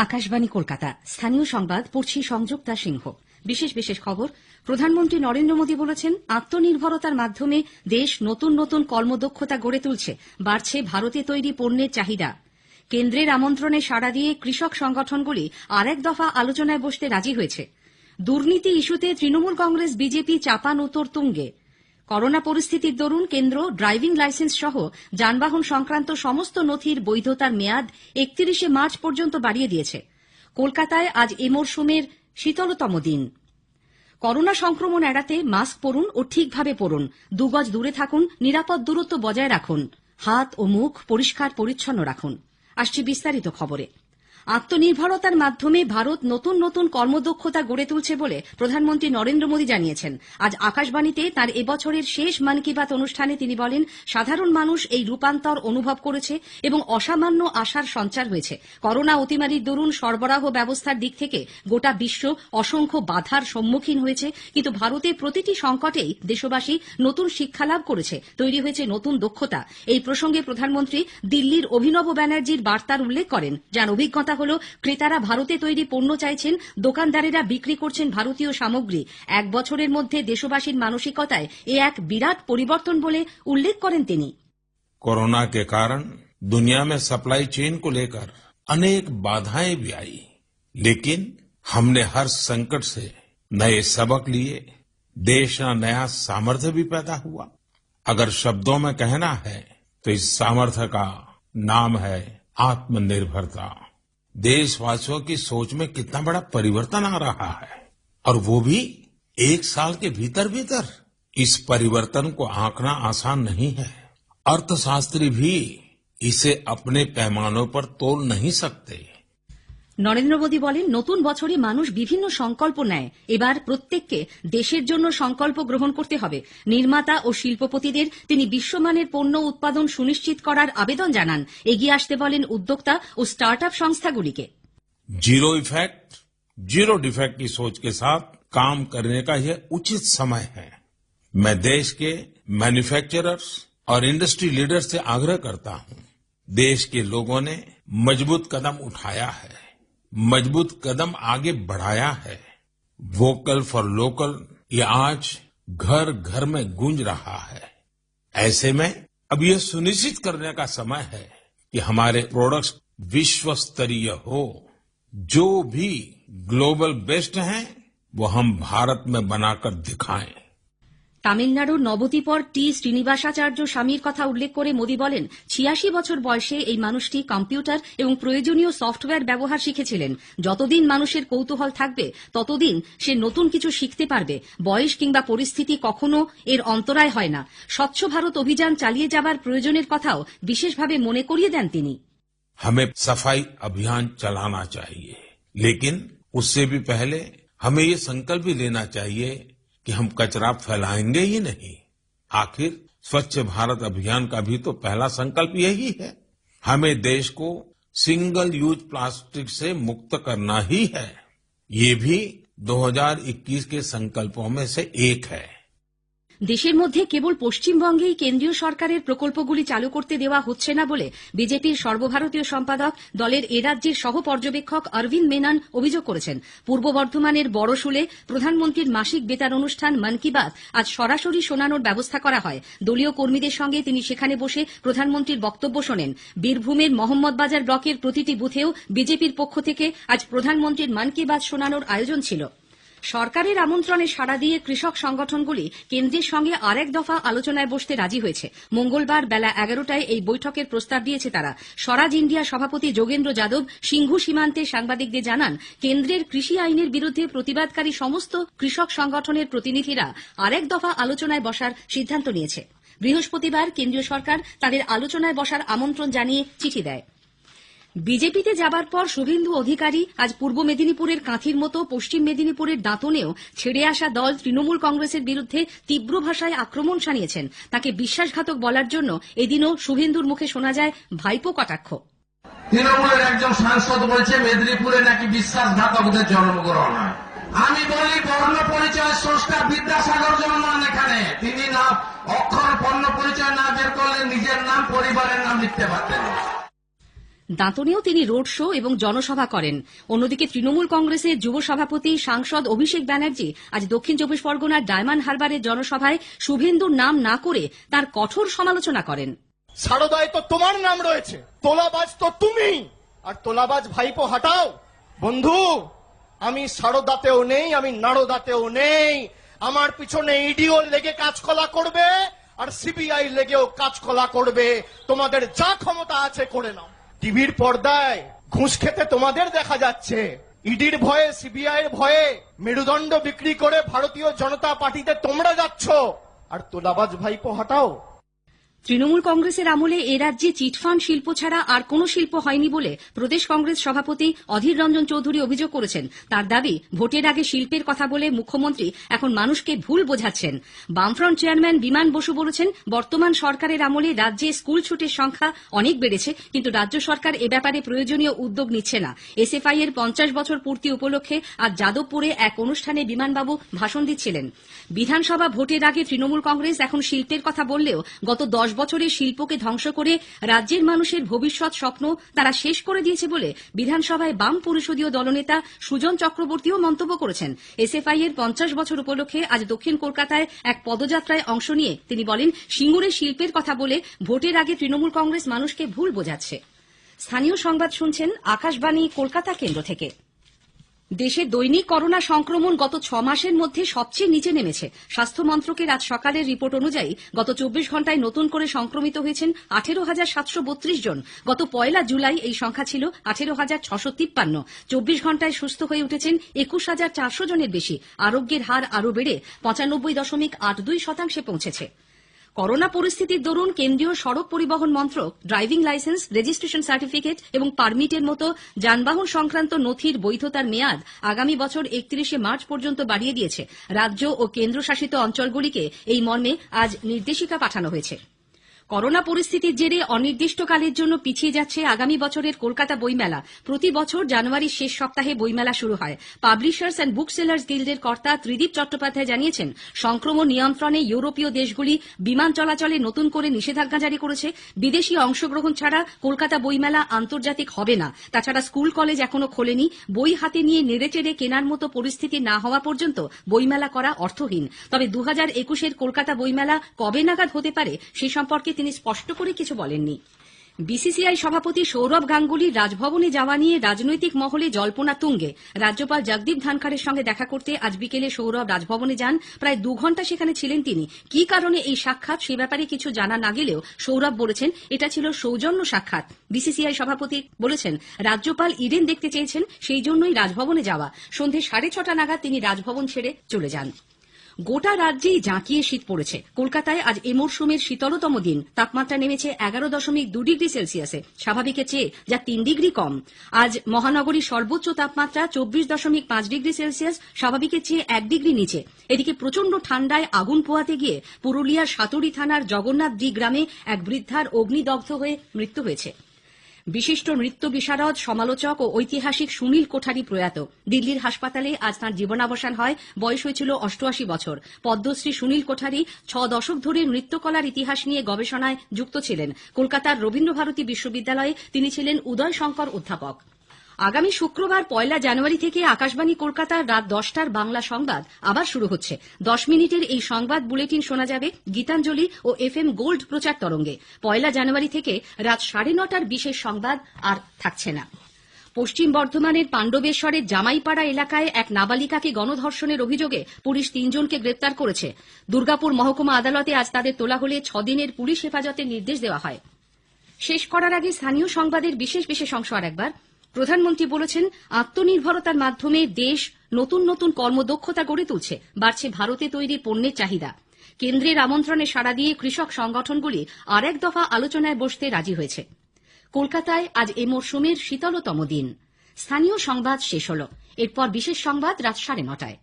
আকাশবাণী কলকাতা, স্থানীয় সংবাদ পড়ছি সংযুক্তা সিংহ। বিশেষ খবর। প্রধানমন্ত্রী নরেন্দ্র মোদী বলেছেন, আত্মনির্ভরতার মাধ্যমে দেশ নতুন নতুন কর্মদক্ষতা গড়ে তুলছে, বাড়ছে ভারতে তৈরি পণ্যের চাহিদা। কেন্দ্রের আমন্ত্রণে সাড়া দিয়ে কৃষক সংগঠনগুলি আরেক দফা আলোচনায় বসতে রাজি হয়েছে। দুর্নীতি ইস্যুতে তৃণমূল কংগ্রেস বিজেপি চাপানোতর তুঙ্গে। করোনা পরিস্থিতির দরুন কেন্দ্র ড্রাইভিং লাইসেন্স সহ যানবাহন সংক্রান্ত সমস্ত নথির বৈধতার মেয়াদ ৩১ মার্চ পর্যন্ত বাড়িয়ে দিয়েছে। কলকাতায় আজ এ মরশুমের শীতলতম দিন। করোনা সংক্রমণ এড়াতে মাস্ক পরুন ও ঠিকভাবে পরুন, ২ গজ দূরে থাকুন, নিরাপদ দূরত্ব বজায় রাখুন, হাত ও মুখ পরিষ্কার পরিচ্ছন্ন রাখুন। আসছে বিস্তারিত খবরে। আত্মনির্ভরতার মাধ্যমে ভারত নতুন নতুন কর্মদক্ষতা গড়ে তুলছে বলে প্রধানমন্ত্রী নরেন্দ্র মোদী জানিয়েছেন। আজ আকাশবাণীতে তাঁর এবছরের শেষ মন কি বাত অনুষ্ঠানে তিনি বলেন, সাধারণ মানুষ এই রূপান্তর অনুভব করেছে এবং অসামান্য আশার সঞ্চার হয়েছে। করোনা অতিমারির দরুন সরবরাহ ব্যবস্থার দিক থেকে গোটা বিশ্ব অসংখ্য বাধার সম্মুখীন হয়েছে, কিন্তু ভারতের প্রতিটি সংকটেই দেশবাসী নতুন শিক্ষালাভ করেছে, তৈরি হয়েছে নতুন দক্ষতা। এই প্রসঙ্গে প্রধানমন্ত্রী দিল্লির অভিনব ব্যানার্জির বার্তার উল্লেখ করেন, যার অভিজ্ঞতা হল ক্রেতারা ভারতে তৈরি পণ্য চাইছেন, দোকানদারেরা বিক্রি করছেন ভারতীয় সামগ্রী। ১ বছরের মধ্যে দেশবাসীর মানসিকতায় এ এক বিরাট পরিবর্তন বলে উল্লেখ করেন তিনি। कोरोना के कारण दुनिया में सप्लाई चेन को लेकर अनेक बाधाएं भी आई, लेकिन हमने हर संकट से नए सबक लिए, देश का नया सामर्थ्य भी पैदा हुआ। अगर शब्दों में कहना है तो इस सामर्थ्य का नाम है आत्मनिर्भरता। देशवासियों की सोच में कितना बड़ा परिवर्तन आ रहा है, और वो भी 1 साल के भीतर। इस परिवर्तन को आंकना आसान नहीं है। अर्थशास्त्री भी इसे अपने पैमानों पर तोल नहीं सकते। নরেন্দ্র মোদী বলেন, নতুন বছরে মানুষ বিভিন্ন সংকল্প নেয়। এবার প্রত্যেককে দেশের জন্য সংকল্প গ্রহণ করতে হবে। নির্মাতা ও শিল্পপতিদের তিনি বিশ্বমানের পণ্য উৎপাদন সুনিশ্চিত করার আবেদন জানান। এগিয়ে আসতে বলেন উদ্যোক্তা ও স্টার্ট আপ সংস্থাগুলিকে। जीरो इफेक्ट, जीरो डिफेक्ट की सोच के साथ काम करने का यह उचित समय है। मैं देश के मैन्युफैक्चरर्स और इंडस्ट्री लीडर्स से आग्रह करता हूं, देश के लोगों ने मजबूत कदम उठाया है, मजबूत कदम आगे बढ़ाया है। वोकल फॉर लोकल ये आज घर घर में गूंज रहा है। ऐसे में अब यह सुनिश्चित करने का समय है कि हमारे प्रोडक्ट्स विश्व स्तरीय हो। जो भी ग्लोबल बेस्ट हैं वो हम भारत में बनाकर दिखाएं। তামিলনাড়ুর নবদ্বীপর টি শ্রীনিবাসাচার্য স্বামীর কথা উল্লেখ করে মোদী বলেন, ৮৬ বছর বয়সে এই মানুষটি কম্পিউটার এবং প্রয়োজনীয় সফটওয়্যার ব্যবহার শিখেছিলেন। যতদিন মানুষের কৌতূহল থাকবে ততদিন সে নতুন কিছু শিখতে পারবে। বয়স কিংবা পরিস্থিতি কখনো এর অন্তরায় হয় না। স্বচ্ছ ভারত অভিযান চালিয়ে যাবার প্রয়োজনের কথাও বিশেষভাবে মনে করিয়ে দেন তিনি। हमें सफाई अभियान चलाना चाहिए, लेकिन उससे भी पहले हमें ये संकल्प भी लेना चाहिए कि हम कचरा फैलाएंगे ही नहीं। आखिर स्वच्छ भारत अभियान का भी तो पहला संकल्प यही है। हमें देश को सिंगल यूज प्लास्टिक से मुक्त करना ही है। ये भी 2021 के संकल्पों में से एक है। দেশের মধ্যে কেবল পশ্চিমবঙ্গেই কেন্দ্রীয় সরকারের প্রকল্পগুলি চালু করতে দেওয়া হচ্ছে না বলে বিজেপির সর্বভারতীয় সম্পাদক, দলের এ রাজ্যের সহ পর্যবেক্ষক অরবিন্দ মেনন অভিযোগ করেছেন। পূর্ব বর্ধমানের বড়শুলে প্রধানমন্ত্রীর মাসিক বেতার অনুষ্ঠান মন কি বাত আজ সরাসরি শোনানোর ব্যবস্থা করা হয়। দলীয় কর্মীদের সঙ্গে তিনি সেখানে বসে প্রধানমন্ত্রীর বক্তব্য শোনেন। বীরভূমের মোহাম্মদবাজার ব্লকের প্রতিটি বুথেও বিজেপির পক্ষ থেকে আজ প্রধানমন্ত্রীর মন কি বাত শোনানোর আয়োজন ছিল। সরকারের আমন্ত্রণে সাড়া দিয়ে কৃষক সংগঠনগুলি কেন্দ্রের সঙ্গে আরেক দফা আলোচনায় বসতে রাজি হয়েছে। মঙ্গলবার বেলা ১১টায় এই বৈঠকের প্রস্তাব দিয়েছে তারা। স্বরাজ ইন্ডিয়া সভাপতি যোগেন্দ্র যাদব সিংঘু সীমান্তে সাংবাদিকদের জানান, কেন্দ্রের কৃষি আইনের বিরুদ্ধে প্রতিবাদকারী সমস্ত কৃষক সংগঠনের প্রতিনিধিরা আরেক দফা আলোচনায় বসার সিদ্ধান্ত নিয়েছে। বৃহস্পতিবার কেন্দ্রীয় সরকার তাদের আলোচনায় বসার আমন্ত্রণ জানিয়ে চিঠি দেয়। বিজেপিতে যাবার পর শুভেন্দু অধিকারী আজ পূর্ব মেদিনীপুরের কাঁথির মতো পশ্চিম মেদিনীপুরের দাঁতনেও ছেড়ে আসা দল তৃণমূল কংগ্রেসের বিরুদ্ধে তীব্র ভাষায় আক্রমণ শানিয়েছেন। তাকে বিশ্বাসঘাতক বলার জন্য এদিনও শুভেন্দুর মুখে শোনা যায় ভাইপো কটাক্ষ। তৃণমূলের একজন সাংসদ বলছে মেদিনীপুরে নাকি বিশ্বাসঘাতকদের জন্মগ্রহণ হয়। আমি বলি, বর্ণ পরিচয় স্রষ্টা বিদ্যাসাগর জন্মান এখানে। তিনি না অক্ষর বর্ণ পরিচয় না বের করলে নিজের নাম পরিবারের নাম লিখতে পারতেন। দাঁতনেও তিনি রোড শো এবং জনসভা করেন। অন্যদিকে তৃণমূল কংগ্রেসের যুব সভাপতি সাংসদ অভিষেক ব্যানার্জি আজ দক্ষিণ চব্বিশ পরগনার ডায়মন্ড হারবারের জনসভায় শুভেন্দুর নাম না করে তার কঠোর সমালোচনা করেন। সারদায় তো তোমার নাম রয়েছে, তোলাবাজ তো তুমি, আর তোলাবাজ ভাইপো হাঁটাও। বন্ধু, আমি সারদাতেও নেই, আমি নারদাতেও নেই। আমার পিছনে ইডিও লেগে কাজকলা করবে আর সিবিআই লেগেও কাজকলা করবে। তোমাদের যা ক্ষমতা আছে করে নাও। টিভির পর্দায় ঘুষ খেতে তোমাদের দেখা যাচ্ছে, ইডির ভয়ে সিবিআই এর ভয়ে মেরুদণ্ড বিক্রি করে ভারতীয় জনতা পার্টিতে তোমরা যাচ্ছ, আর তোলাবাজ ভাইপো হাঁটাও। তৃণমূল কংগ্রেসের আমলে এ রাজ্যে চিটফান্ড শিল্প ছাড়া আর কোনো শিল্প হয়নি বলে প্রদেশ কংগ্রেস সভাপতি অধীর রঞ্জন চৌধুরী অভিযোগ করেছেন। তার দাবি, ভোটের আগে শিল্পের কথা বলে মুখ্যমন্ত্রী এখন মানুষকে ভুল বোঝাচ্ছেন। বামফ্রন্ট চেয়ারম্যান বিমান বসু বলেছেন, বর্তমান সরকারের আমলে রাজ্যে স্কুল ছুটির সংখ্যা অনেক বেড়েছে, কিন্তু রাজ্য সরকার এ ব্যাপারে প্রয়োজনীয় উদ্যোগ নিচ্ছে না। এসএফআই এর 50 বছর পূর্তি উপলক্ষে আজ যাদবপুরে এক অনুষ্ঠানে বিমানবাবু ভাষণ দিচ্ছিলেন। বিধানসভা ভোটের আগে তৃণমূল কংগ্রেস এখন শিল্পের কথা বললেও গত 10 বছরে শিল্পকে ধ্বংস করে রাজ্যের মানুষের ভবিষ্যৎ স্বপ্ন তারা শেষ করে দিয়েছে বলে বিধানসভায় বাম পরিষদীয় দলনেতা সুজন চক্রবর্তীও মন্তব্য করেছেন। এসএফআই এর 50 বছর উপলক্ষে আজ দক্ষিণ কলকাতায় এক পদযাত্রায় অংশ নিয়ে তিনি বলেন, সিঙ্গুরে শিল্পের কথা বলে ভোটের আগে তৃণমূল কংগ্রেস মানুষকে ভুল বোঝাচ্ছে। স্থানীয় সংবাদ শুনছেন আকাশবাণী কলকাতা কেন্দ্র থেকে। দেশে দৈনিক করোনা সংক্রমণ গত 6 মাসের মধ্যে সবচেয়ে নিচে নেমেছে। স্বাস্থ্য মন্ত্রকের আজ সকালের রিপোর্ট অনুযায়ী গত 24 ঘন্টায় নতুন করে সংক্রমিত হয়েছেন 18,732 জন। গত 1 জুলাই এই সংখ্যা ছিল 18,653। 24 ঘন্টায় সুস্থ হয়ে উঠেছেন 21,400 জনের বেশি। আরোগ্যের হার আরও বেড়ে 95.82% পৌঁছেছে। করোনা পরিস্থিতির দরুন কেন্দ্রীয় সড়ক পরিবহন মন্ত্রক ড্রাইভিং লাইসেন্স, রেজিস্ট্রেশন সার্টিফিকেট এবং পারমিটের মতো যানবাহন সংক্রান্ত নথির বৈধতার মেয়াদ আগামী বছর 31 মার্চ পর্যন্ত বাড়িয়ে দিয়েছে। রাজ্য ও কেন্দ্রশাসিত অঞ্চলগুলিকে এই মর্মে আজ নির্দেশিকা পাঠানো হয়েছে। করোনা পরিস্থিতির জেরে অনির্দিষ্টকালের জন্য পিছিয়ে যাচ্ছে আগামী বছরের কলকাতা বইমেলা। প্রতি বছর জানুয়ারির শেষ সপ্তাহে বইমেলা শুরু হয়। পাবলিশার্স অ্যান্ড বুক সেলার্স গিল্ডের কর্তা ত্রিদীপ চট্টোপাধ্যায় জানিয়েছেন, সংক্রমণ নিয়ন্ত্রণে ইউরোপীয় দেশগুলি বিমান চলাচলে নতুন করে নিষেধাজ্ঞা জারি করেছে। বিদেশি অংশগ্রহণ ছাড়া কলকাতা বইমেলা আন্তর্জাতিক হবে না। তাছাড়া স্কুল কলেজ এখনো খোলেনি। বই হাতে নিয়ে নেড়েচেড়ে কেনার মতো পরিস্থিতি না হওয়া পর্যন্ত বইমেলা করা অর্থহীন। তবে 2021-এর কলকাতা বইমেলা কবে নাগাদ হতে পারে সে সম্পর্কে তিনি স্পষ্ট করে কিছু বলেননি। বিসিসিআই সভাপতি সৌরভ গাঙ্গুলির রাজভবনে যাওয়া নিয়ে রাজনৈতিক মহলে জল্পনা তুঙ্গে। রাজ্যপাল জগদীপ ধনখড়ের সঙ্গে দেখা করতে আজ বিকেলে সৌরভ রাজভবনে যান। প্রায় 2 ঘন্টা সেখানে ছিলেন তিনি। কি কারণে এই সাক্ষাৎ সে ব্যাপারে কিছু জানা না গেলেও সৌরভ বলেছেন, এটা ছিল সৌজন্য সাক্ষাৎ। বিসিসিআই সভাপতি বলেছেন, রাজ্যপাল ইডেন দেখতে চেয়েছেন, সেই জন্যই রাজভবনে যাওয়া। সন্ধে 6:30 নাগাদ তিনি রাজভবন ছেড়ে চলে যান। গোটা রাজ্যেই জাঁকিয়ে শীত পড়েছে। কলকাতায় আজ এ মরশুমের শীতলতম দিন। তাপমাত্রা নেমেছে 11.2 ডিগ্রি সেলসিয়াসে, স্বাভাবিকের চেয়ে যা 3 ডিগ্রি কম। আজ মহানগরীর সর্বোচ্চ তাপমাত্রা 24.5 ডিগ্রি সেলসিয়াস, স্বাভাবিকের চেয়ে 1 ডিগ্রি নিচে। এদিকে প্রচন্ড ঠান্ডায় আগুন পোহাতে গিয়ে পুরুলিয়ার সাতুরি থানার জগন্নাথডি গ্রামে এক বৃদ্ধার অগ্নিদগ্ধ হয়ে মৃত্যু হয়েছে। বিশিষ্ট নৃত্য বিশারদ, সমালোচক ও ঐতিহাসিক সুনীল কোঠারি প্রয়াত। দিল্লির হাসপাতালে আজ তাঁর জীবনাবসান হয়। বয়স হয়েছিল 88 বছর। পদ্মশ্রী সুনীল কোঠারি 6 দশক ধরে নৃত্যকলার ইতিহাস নিয়ে গবেষণায় যুক্ত ছিলেন। কলকাতার রবীন্দ্রভারতী বিশ্ববিদ্যালয়ে তিনি ছিলেন উদয় শঙ্কর অধ্যাপক। আগামী শুক্রবার 1 জানুয়ারি থেকে আকাশবাণী কলকাতার রাত 10টার বাংলা সংবাদ আবার শুরু হচ্ছে। 10 মিনিটের এই সংবাদ বুলেটিন শোনা যাবে গীতাঞ্জলি ও FM গোল্ড প্রচার তরঙ্গে। 1 জানুয়ারি থেকে রাত 9:30টার বিশেষ সংবাদ আর থাকছে না। পশ্চিম বর্ধমানের পাণ্ডবেশ্বরের জামাইপাড়া এলাকায় এক নাবালিকাকে গণধর্ষণের অভিযোগে পুলিশ 3 জনকে গ্রেপ্তার করেছে। দুর্গাপুর মহকুমা আদালতে আজ তাদের তোলা হলে 6 দিনের পুলিশ হেফাজতের নির্দেশ দেওয়া হয়। শেষ করার আগে স্থানীয় সংবাদের বিশেষ অংশ আর একবার। প্রধানমন্ত্রী বলেছেন, আত্মনির্ভরতার মাধ্যমে দেশ নতুন নতুন কর্মদক্ষতা গড়ে তুলছে। বাড়ছে ভারতে তৈরি পণ্যের চাহিদা। কেন্দ্রের আমন্ত্রণে সাড়া দিয়ে কৃষক সংগঠনগুলি আর এক দফা আলোচনায় বসতে রাজি হয়েছে। কলকাতায় আজ এ মরশুমের শীতলতম দিন। স্থানীয় সংবাদ শেষ হল। এরপর বিশেষ সংবাদ রাত 9:30টায়।